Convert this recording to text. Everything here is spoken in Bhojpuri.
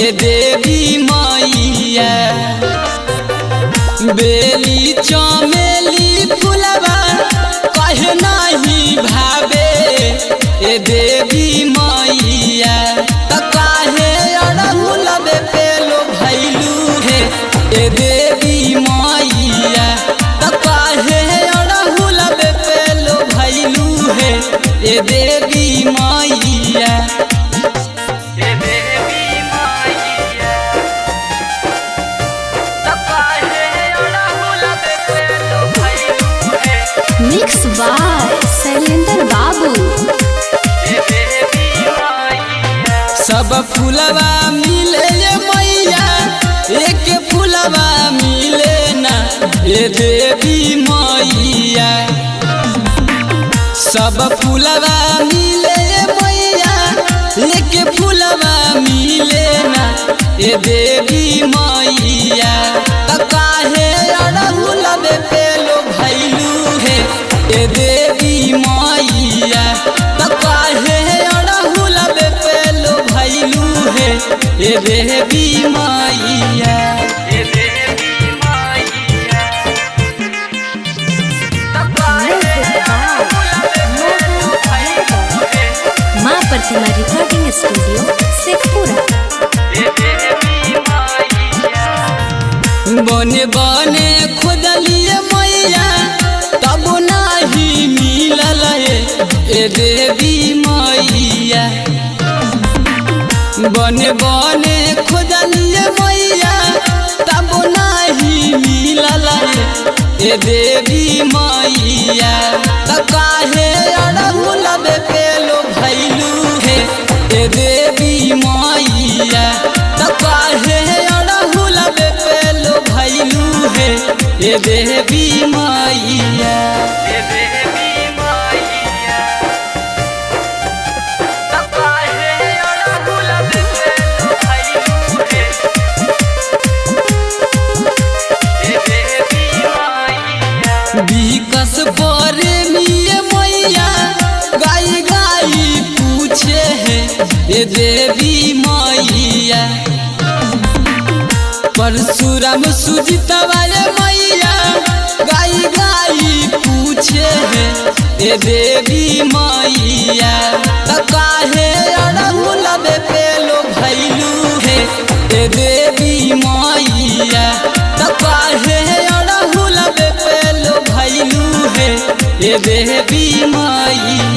ए देवी मैया। बेली चमेली फुलवा कहे नहीं भावे ए देवी मैया। त काहे अड़हुल पे लो भैलू है ए देवी मैया। त काहे अड़हुल पे लो भैलू है ए देवी मैया। मिक्स बाय शैलेंद्र बाबू। सब फुलवा मिले मैया एक फुलवा मिले ना ए देवी मैया। सब फुलवा मिले मैया एक फुलवा मिले ना ए देवी मैया। त काहे अड़हुल पे लो भैलू है ए देवी मैया। त काहे अड़हुल पे लो भैलू है ए देवी मैया। माँ प्रतिमा रिकॉर्डिंग स्टूडियो शेखपुरा। बने बने खोदलिए मैया तब नहीं मिलल ए देवी मैया। बने बने खोदलिए मैया तब नहीं मिलल ए देवी मैया। त काहे अड़हुल पे लो भैलू है ए देवी मैया। त काहे अड़हुल पे लो भैलू है ए देवी मैया। विकस बोरे मिये मैया गाई गाई पूछे है ए देवी मैया। परशुराम सुजितवा मैया गाई गाई पूछे है ए देवी मैया। त काहे अड़हुल पे लो भैलू है ए देवी मैया। त काहे अड़हुल पे लो भैलू है ए देवी मैया।